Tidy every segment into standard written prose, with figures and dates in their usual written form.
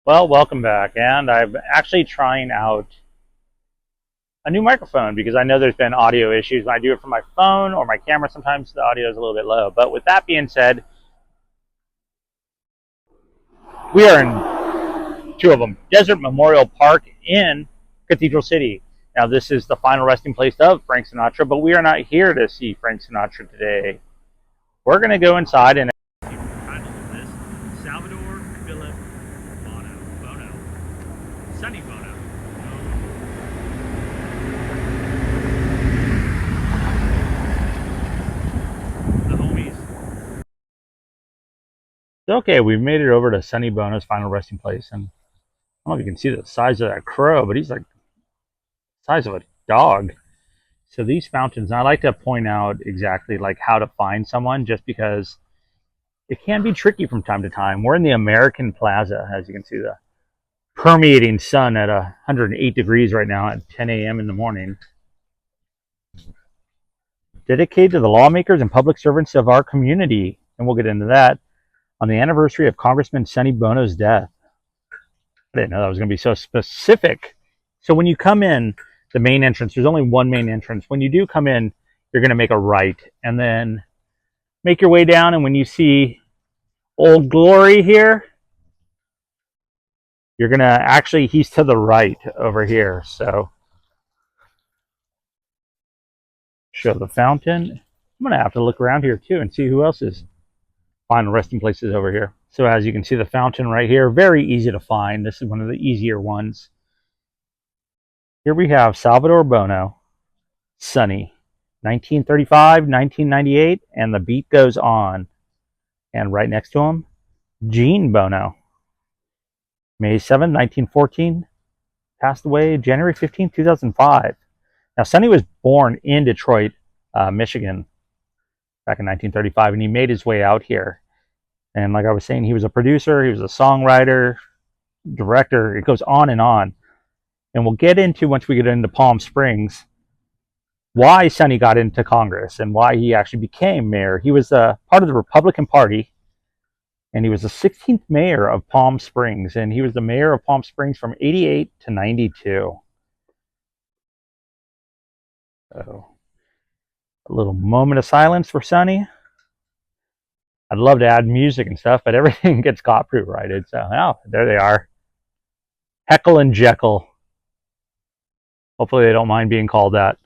Well, welcome back. And I'm actually trying out a new microphone because I know there's been audio issues. When I do it from my phone or my camera, sometimes the audio is a little bit low. But with that being said, we are in two of them Desert Memorial Park in Cathedral City. Now, this is the final resting place of Frank Sinatra, but we are not here to see Frank Sinatra today. We're going to go inside and Salvador Philip Sonny Bono. The homies. Okay, we've made it over to Sonny Bono's final resting place, and I don't know if you can see the size of that crow, but he's like the size of a dog. So these fountains, and I like to point out exactly like how to find someone, just because it can be tricky from time to time. We're in the American Plaza, as you can see, the permeating sun at 108 degrees right now at 10 a.m. in the morning. Dedicated to the lawmakers and public servants of our community, and we'll get into that on the anniversary of Congressman Sonny Bono's death. I didn't know that was going to be so specific. So when you come in the main entrance, there's only one main entrance. When you do come in, you're going to make a right and then make your way down. And when you see Old Glory here, you're going to actually, he's to the right over here. So show the fountain. I'm going to have to look around here too and see who else is final resting places over here. So as you can see, the fountain right here, very easy to find. This is one of the easier ones. Here we have Salvador Bono, Sonny, 1935, 1998, and the beat goes on. And right next to him, Gene Bono, May 7, 1914, passed away January 15, 2005. Now, Sonny was born in Detroit, Michigan, back in 1935, and he made his way out here. And like I was saying, he was a producer, he was a songwriter, director. It goes on and on. And we'll get into, once we get into Palm Springs, why Sonny got into Congress and why he actually became mayor. He was part of the Republican Party, and he was the 16th mayor of Palm Springs, and he was the mayor of Palm Springs from 88 to 92. So, a little moment of silence for Sonny. I'd love to add music and stuff, but everything gets copyrighted. So, oh, there they are. Heckle and Jekyll. Hopefully they don't mind being called that.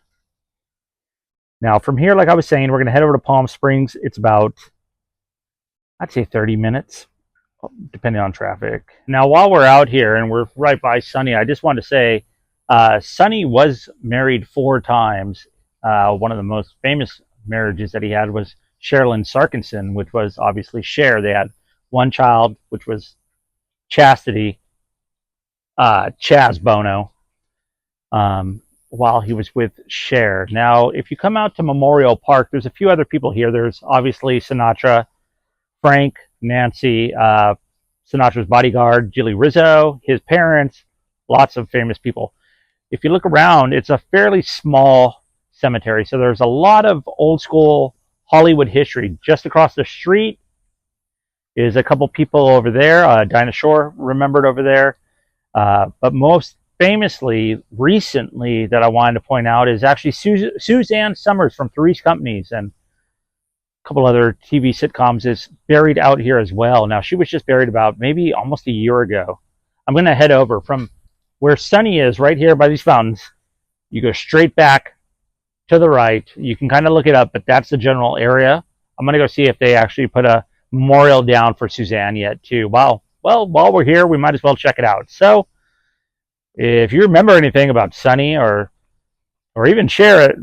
Now, from here, like I was saying, we're going to head over to Palm Springs. It's about, I'd say 30 minutes, depending on traffic. Now, while we're out here and we're right by Sonny, I just want to say Sonny was married 4 times. One of the most famous marriages that he had was Sherilyn Sarkinson, which was obviously Cher. They had one child, which was Chastity, Chaz Bono, while he was with Cher. Now, if you come out to Memorial Park, there's a few other people here. There's obviously Sinatra, Frank, Nancy, Sinatra's bodyguard, Jilly Rizzo, his parents, lots of famous people. If you look around, it's a fairly small cemetery, so there's a lot of old school Hollywood history. Just across the street is a couple people over there, Dinah Shore remembered over there, but most famously, recently, that I wanted to point out is actually Suzanne Summers from Three's Companies and a couple other TV sitcoms is buried out here as well. Now, she was just buried about maybe almost a year ago. I'm going to head over from where Sonny is, right here by these fountains. You go straight back to the right. You can kind of look it up, but that's the general area. I'm going to go see if they actually put a memorial down for Suzanne yet, too. Well, while we're here, we might as well check it out. So, if you remember anything about Sonny or even share it,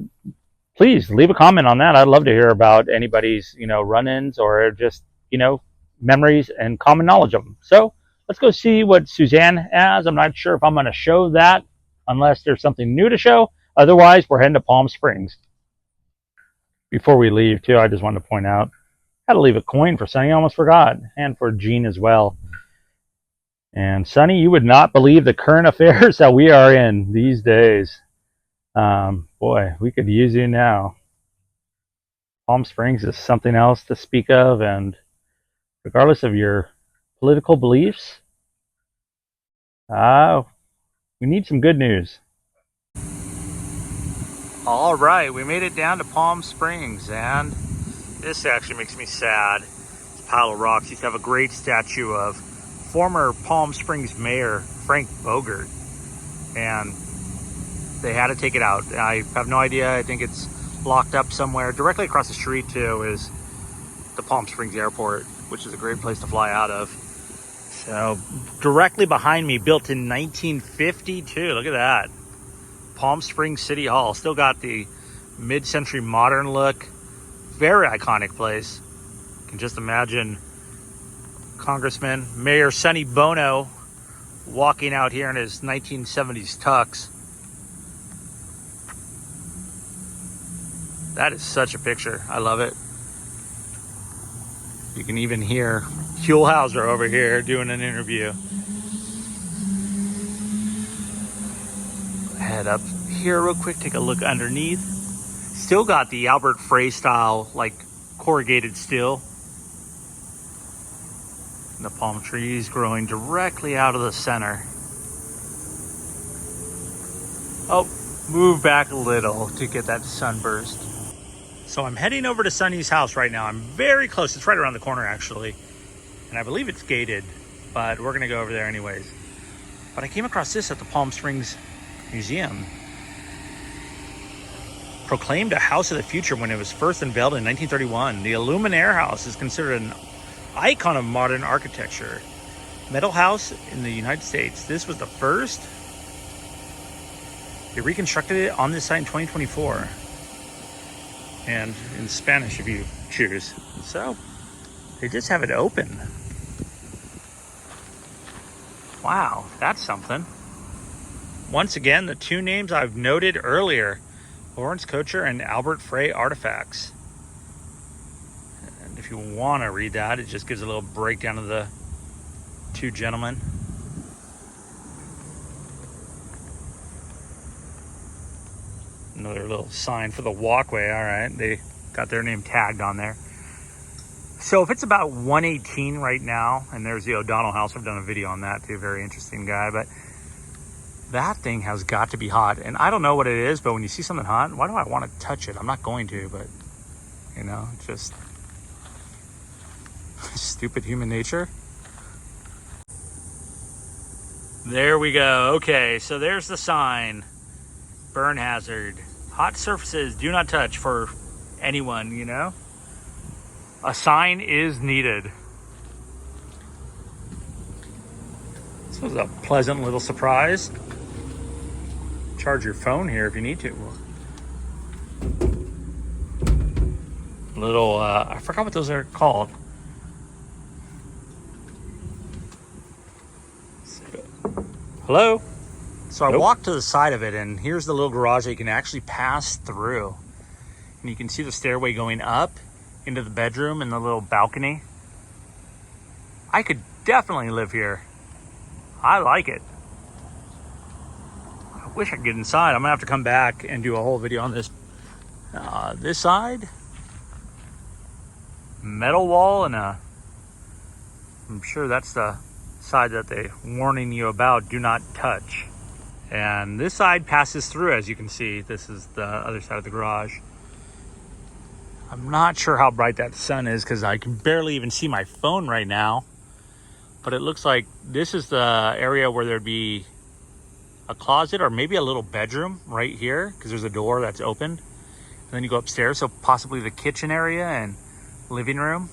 please leave a comment on that. I'd love to hear about anybody's, run-ins or just, memories and common knowledge of them. So let's go see what Suzanne has. I'm not sure if I'm going to show that unless there's something new to show. Otherwise, we're heading to Palm Springs. Before we leave, too, I just wanted to point out, I had to leave a coin for Sonny. I almost forgot. And for Gene as well. And Sonny, you would not believe the current affairs that we are in these days. Boy, we could use you now. Palm Springs is something else to speak of, and regardless of your political beliefs, We need some good news. All right, we made it down to Palm Springs, and this actually makes me sad. This pile of rocks used to have a great statue of former Palm Springs Mayor Frank Bogart, and they had to take it out. I have no idea. I think it's locked up somewhere. Directly across the street too is the Palm Springs Airport, which is a great place to fly out of. So directly behind me, built in 1952. Look at that. Palm Springs City Hall. Still got the mid-century modern look. Very iconic place. You can just imagine Congressman Mayor Sonny Bono walking out here in his 1970s tux. That is such a picture. I love it. You can even hear Huell Hauser over here doing an interview. Head up here real quick, take a look underneath. Still got the Albert Frey style, like corrugated steel. And the palm trees growing directly out of the center. Oh, move back a little to get that sunburst. So I'm heading over to Sonny's house right now. I'm very close. It's right around the corner, actually. And I believe it's gated, but we're gonna go over there anyways. But I came across this at the Palm Springs Museum. Proclaimed a house of the future when it was first unveiled in 1931, the Illuminaire House is considered an icon of modern architecture. Metal house in the United States. This was the first. They reconstructed it on this site in 2024. And in Spanish if you choose. So they just have it open. Wow, that's something. Once again, the two names I've noted earlier, Lawrence Kocher and Albert Frey artifacts. And if you want to read that, it just gives a little breakdown of the two gentlemen. Another little sign for the walkway. All right, they got their name tagged on there. So if it's about 118 right now, and there's the O'Donnell house, I've done a video on that too, very interesting guy, but that thing has got to be hot. And I don't know what it is, but when you see something hot, why do I want to touch it? I'm not going to, but you know, just stupid human nature. There we go. Okay, so there's the sign. Burn hazard. Hot surfaces do not touch for anyone, you know? A sign is needed. This was a pleasant little surprise. Charge your phone here if you need to. Little, I forgot what those are called. Hello? So I walked to the side of it, and here's the little garage that you can actually pass through. And you can see the stairway going up into the bedroom and the little balcony. I could definitely live here. I like it. I wish I could get inside. I'm gonna have to come back and do a whole video on this. This side, metal wall, and I'm sure that's the side that they're warning you about, do not touch. And this side passes through, as you can see. This is the other side of the garage. I'm not sure how bright that sun is because I can barely even see my phone right now. But it looks like this is the area where there'd be a closet or maybe a little bedroom right here, because there's a door that's open. And then you go upstairs, so possibly the kitchen area and living room.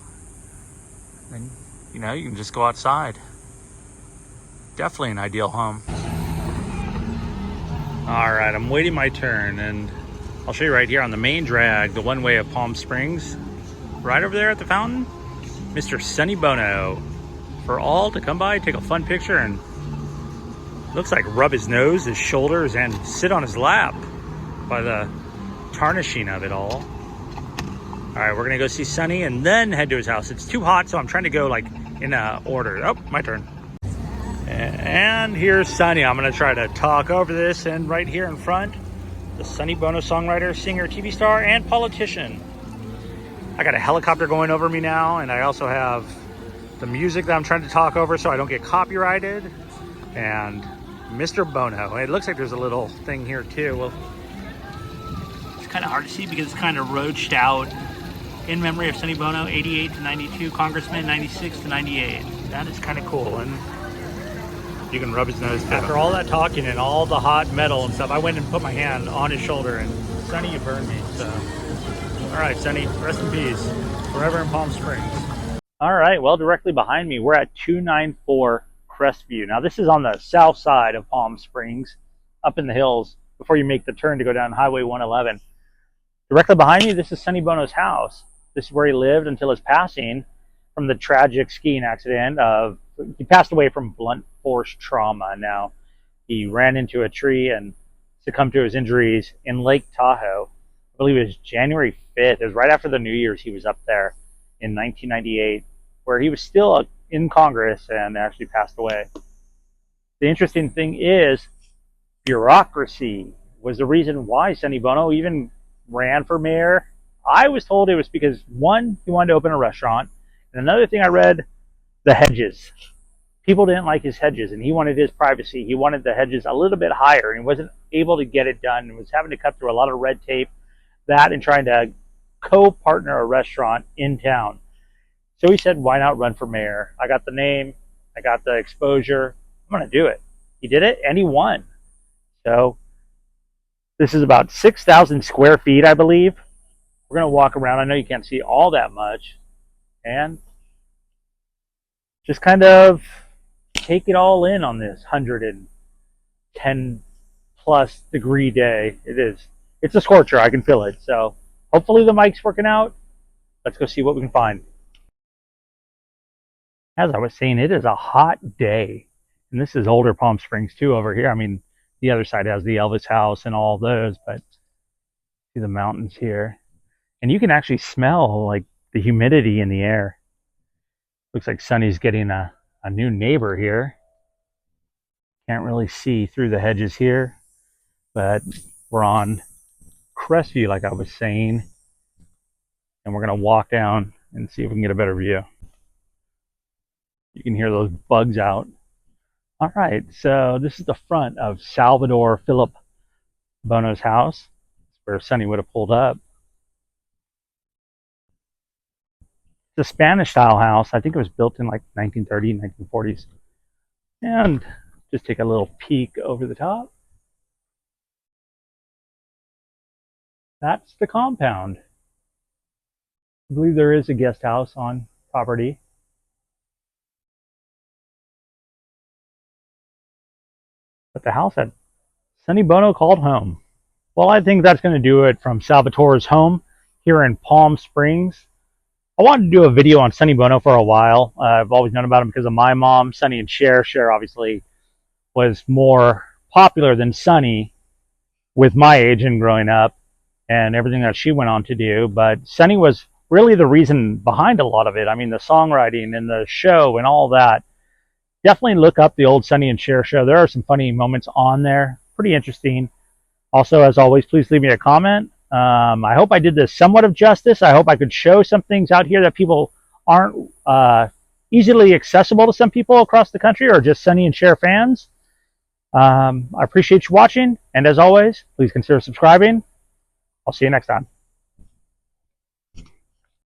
And you know, you can just go outside. Definitely an ideal home. All right, I'm waiting my turn, and I'll show you right here on the main drag, the one way of Palm Springs. Right over there at the fountain, Mr. Sonny Bono. For all to come by, take a fun picture, and looks like rub his nose, his shoulders, and sit on his lap by the tarnishing of it all. All right, we're gonna go see Sonny and then head to his house. It's too hot, so I'm trying to go like in order. Oh, my turn. And here's Sonny. I'm gonna try to talk over this, and right here in front, the Sonny Bono songwriter, singer, TV star, and politician. I got a helicopter going over me now, and I also have the music that I'm trying to talk over so I don't get copyrighted. And Mr. Bono. It looks like there's a little thing here too. Well, it's kind of hard to see because it's kind of roached out. In memory of Sonny Bono, 88 to 92, Congressman, 96 to 98. That is kind of cool. And you can rub his nose too. After all that talking and all the hot metal and stuff, I went and put my hand on his shoulder, and Sonny, you burned me. So, all right, Sonny, rest in peace. Forever in Palm Springs. All right, well, directly behind me, we're at 294 Crestview. Now, this is on the south side of Palm Springs, up in the hills, before you make the turn to go down Highway 111. Directly behind me, this is Sonny Bono's house. This is where he lived until his passing from the tragic skiing accident he passed away from blunt force trauma. Now, he ran into a tree and succumbed to his injuries in Lake Tahoe. I believe it was January 5th. It was right after the New Year's he was up there in 1998, where he was still in Congress and actually passed away. The interesting thing is, bureaucracy was the reason why Sonny Bono even ran for mayor. I was told it was because, one, he wanted to open a restaurant, and another thing I read, the hedges. People didn't like his hedges, and he wanted his privacy. He wanted the hedges a little bit higher, and he wasn't able to get it done, and was having to cut through a lot of red tape, that and trying to co-partner a restaurant in town. So he said, why not run for mayor? I got the name, I got the exposure, I'm going to do it. He did it, and he won. So this is about 6,000 square feet, I believe. We're going to walk around. I know you can't see all that much. And just kind of take it all in on this 110 plus degree day. It's a scorcher. I can feel it. So hopefully the mic's working out. Let's go see what we can find. As I was saying, it is a hot day. And this is older Palm Springs too over here. I mean, the other side has the Elvis house and all those, but see the mountains here. And you can actually smell like the humidity in the air. Looks like Sonny's getting a new neighbor here. Can't really see through the hedges here, but we're on Crestview, like I was saying. And we're going to walk down and see if we can get a better view. You can hear those bugs out. All right, so this is the front of Salvador Philip Bono's house. That's where Sonny would have pulled up. The Spanish-style house. I think it was built in like 1930s, 1940s. And just take a little peek over the top. That's the compound. I believe there is a guest house on property. But the house that Sonny Bono called home. Well, I think that's going to do it from Salvatore's home here in Palm Springs. I wanted to do a video on Sonny Bono for a while. I've always known about him because of my mom, Sonny and CHER. CHER obviously was more popular than Sonny with my age and growing up and everything that she went on to do. But Sonny was really the reason behind a lot of it. I mean, the songwriting and the show and all that. Definitely look up the old Sonny and CHER show. There are some funny moments on there. Pretty interesting. Also, as always, please leave me a comment. I hope I did this somewhat of justice. I hope I could show some things out here that people aren't easily accessible to some people across the country or just Sonny and CHER fans. I appreciate you watching. And as always, please consider subscribing. I'll see you next time.